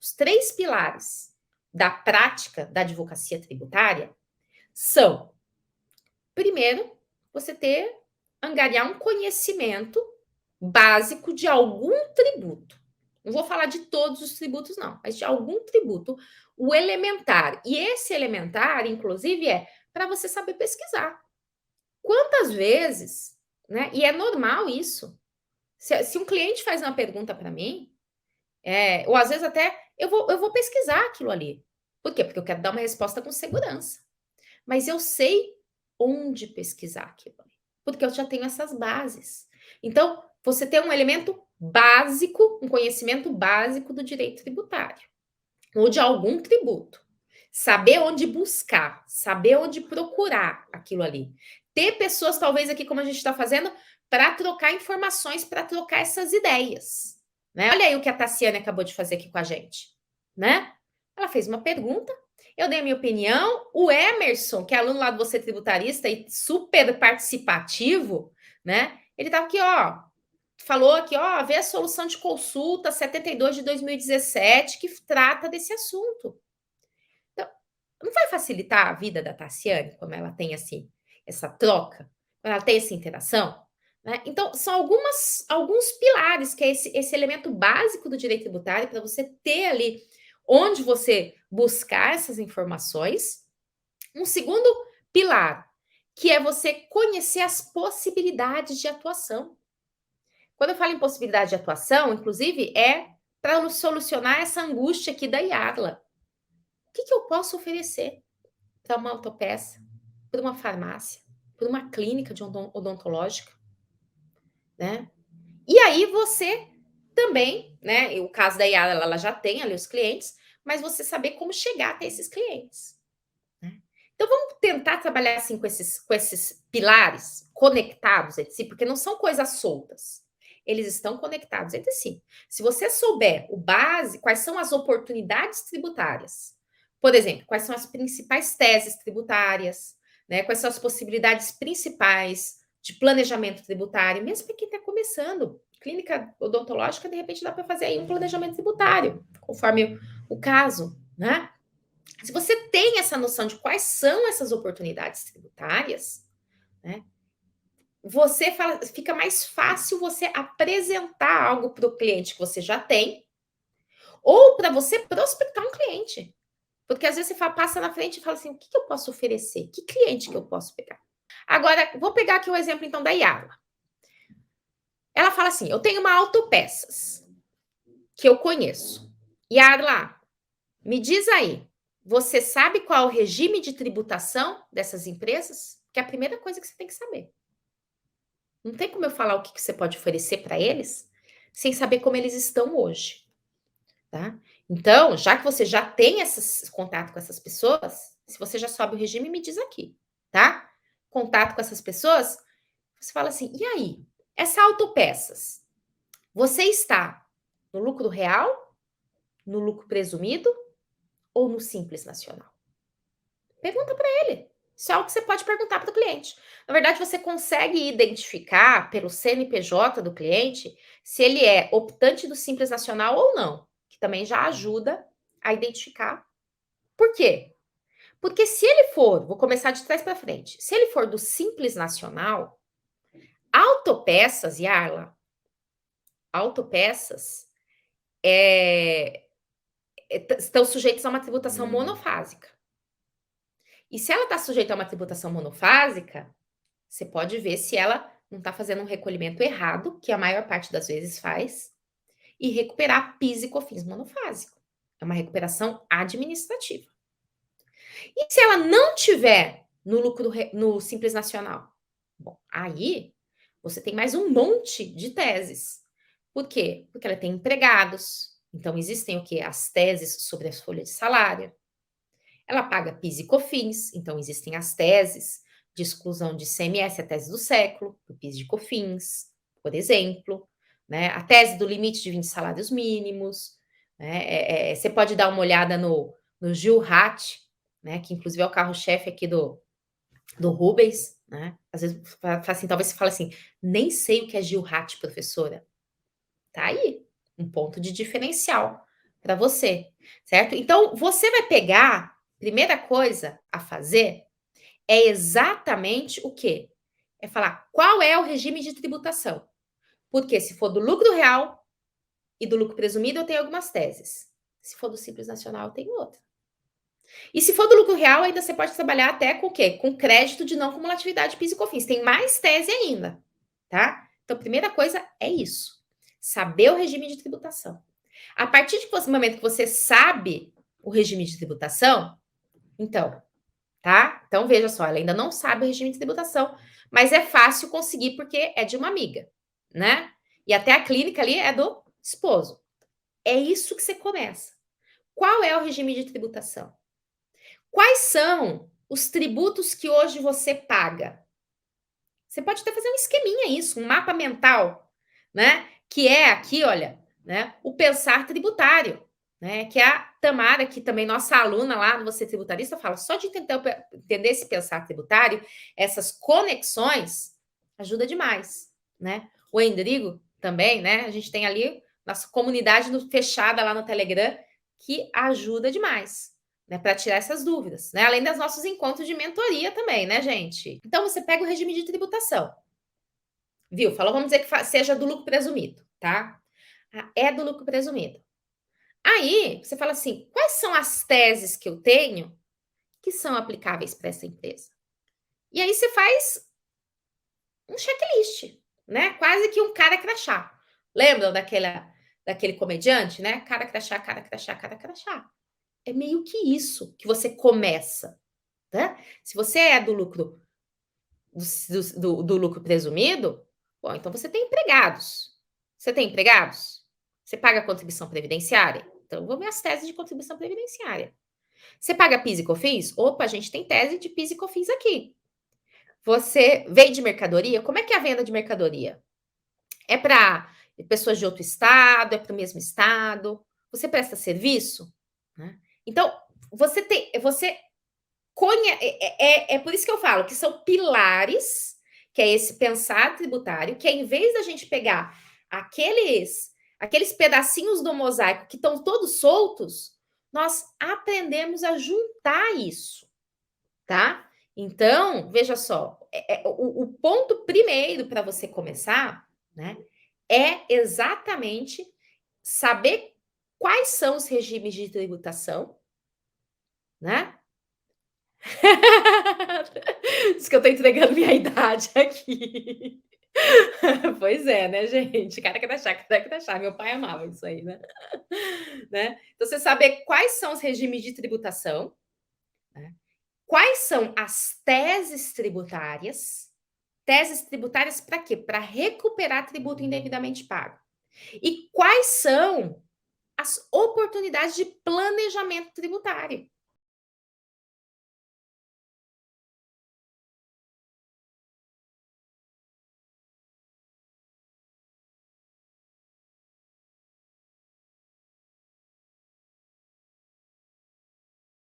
os 3 pilares da prática da advocacia tributária são, primeiro, você angariar um conhecimento básico de algum tributo. Não vou falar de todos os tributos, não, mas de algum tributo, o elementar. E esse elementar, inclusive, é para você saber pesquisar. Quantas vezes, né? E é normal isso. Se um cliente faz uma pergunta para mim, ou às vezes até eu vou pesquisar aquilo ali. Por quê? Porque eu quero dar uma resposta com segurança. Mas eu sei onde pesquisar aquilo ali, porque eu já tenho essas bases. Então, você tem um elemento básico, um conhecimento básico do direito tributário, ou de algum tributo. Saber onde buscar, saber onde procurar aquilo ali. Ter pessoas, talvez aqui, como a gente está fazendo, para trocar informações, para trocar essas ideias. Né? Olha aí o que a Tassiane acabou de fazer aqui com a gente. Né? Ela fez uma pergunta, eu dei a minha opinião. O Emerson, que é aluno lá do Você Tributarista e super participativo, né? Ele estava aqui, ó, falou aqui, ó, vê a solução de consulta 72 de 2017 que trata desse assunto. Então, não vai facilitar a vida da Tassiane, como ela tem assim, essa troca, quando ela tem essa interação? Né? Então, são alguns pilares, que é esse elemento básico do direito tributário, para você ter ali onde você buscar essas informações. Um segundo pilar, que é você conhecer as possibilidades de atuação. Quando eu falo em possibilidade de atuação, inclusive, é para solucionar essa angústia aqui da Yarla. O que eu posso oferecer para uma autopeça, para uma farmácia, para uma clínica de odontológica, né? E aí você também, né? O caso da Yara, ela já tem ali os clientes, mas você saber como chegar até esses clientes. Né? Então vamos tentar trabalhar assim com esses pilares conectados entre si, porque não são coisas soltas. Eles estão conectados entre si. Se você souber o base, quais são as oportunidades tributárias, por exemplo, quais são as principais teses tributárias, né? Quais são as possibilidades principais de planejamento tributário, mesmo para quem está começando. Clínica odontológica, de repente, dá para fazer aí um planejamento tributário, conforme o caso, né? Se você tem essa noção de quais são essas oportunidades tributárias, né? Fica mais fácil você apresentar algo para o cliente que você já tem, ou para você prospectar um cliente. Porque às vezes você passa na frente e fala assim: o que eu posso oferecer? Que cliente que eu posso pegar? Agora, vou pegar aqui o exemplo então da Yara. Ela fala assim: eu tenho uma autopeças que eu conheço. Yara, me diz aí, você sabe qual é o regime de tributação dessas empresas? Que é a primeira coisa que você tem que saber. Não tem como eu falar o que você pode oferecer para eles sem saber como eles estão hoje, tá? Então, já que você já tem esse contato com essas pessoas, se você já sabe o regime, me diz aqui, tá? Contato com essas pessoas, você fala assim: e aí? Essa autopeças, você está no lucro real, no lucro presumido ou no simples nacional? Pergunta para ele. Isso é algo que você pode perguntar para o cliente. Na verdade, você consegue identificar pelo CNPJ do cliente se ele é optante do Simples Nacional ou não, que também já ajuda a identificar. Por quê? Porque se ele for, vou começar de trás para frente, se ele for do Simples Nacional, autopeças, Yarla, autopeças estão sujeitos a uma tributação monofásica. E se ela está sujeita a uma tributação monofásica, você pode ver se ela não está fazendo um recolhimento errado, que a maior parte das vezes faz, e recuperar PIS e COFINS monofásico. É uma recuperação administrativa. E se ela não tiver no lucro no Simples Nacional? Bom, aí você tem mais um monte de teses. Por quê? Porque ela tem empregados. Então existem o quê? As teses sobre as folhas de salário. Ela paga PIS e COFINS, então existem as teses de exclusão de ICMS, a tese do século, do PIS e COFINS, por exemplo, né? A tese do limite de 20 salários mínimos, né? Você pode dar uma olhada no Gil-Rat, né? Que inclusive é o carro-chefe aqui do Rubens, né? Às vezes, assim, talvez você fale assim, nem sei o que é Gil-Rat, professora. Tá aí, um ponto de diferencial para você, certo? Então, você vai pegar, primeira coisa a fazer é exatamente o quê? É falar qual é o regime de tributação. Porque se for do lucro real e do lucro presumido, eu tenho algumas teses. Se for do Simples Nacional, eu tenho outra. E se for do lucro real, ainda você pode trabalhar até com o quê? Com crédito de não cumulatividade PIS e COFINS. Tem mais tese ainda, tá? Então, primeira coisa é isso. Saber o regime de tributação. A partir do momento que você sabe o regime de tributação, então, tá? Então, veja só, ela ainda não sabe o regime de tributação, mas é fácil conseguir porque é de uma amiga, né? E até a clínica ali é do esposo. É isso que você começa. Qual é o regime de tributação? Quais são os tributos que hoje você paga? Você pode até fazer um esqueminha isso, um mapa mental, né? Que é aqui, olha, né? O pensar tributário, né? Que é a Tamara, que também nossa aluna lá no Você Tributarista, fala só de entender esse pensar tributário, essas conexões, ajuda demais, né? O Endrigo também, né? A gente tem ali nossa comunidade fechada lá no Telegram que ajuda demais, né, para tirar essas dúvidas, né? Além dos nossos encontros de mentoria também, né, gente? Então você pega o regime de tributação, viu? Falou, vamos dizer que seja do lucro presumido, tá? É do lucro presumido. Aí você fala assim: quais são as teses que eu tenho que são aplicáveis para essa empresa? E aí você faz um checklist, né? Quase que um cara crachá. Lembram daquele comediante, né? Cara crachá, cara crachá, cara crachá. É meio que isso que você começa, né? Se você é do lucro do lucro presumido, bom, então você tem empregados. Você tem empregados? Você paga contribuição previdenciária? Então, vou ver as teses de contribuição previdenciária. Você paga PIS e COFINS? Opa, a gente tem tese de PIS e COFINS aqui. Você vende mercadoria? Como é que é a venda de mercadoria? É para pessoas de outro estado? É para o mesmo estado? Você presta serviço? Né? Então, você é por isso que eu falo que são pilares, que é esse pensar tributário, que é em vez da gente pegar aqueles pedacinhos do mosaico que estão todos soltos, nós aprendemos a juntar isso, tá? Então, veja só, o ponto primeiro para você começar, né, é exatamente saber quais são os regimes de tributação, né? Diz que eu tô entregando minha idade aqui. Pois é, né, gente? Cara que achar. Meu pai amava isso aí, né? Né? Então, você saber quais são os regimes de tributação, né? Quais são as teses tributárias. Teses tributárias para quê? Para recuperar tributo indevidamente pago. E quais são as oportunidades de planejamento tributário.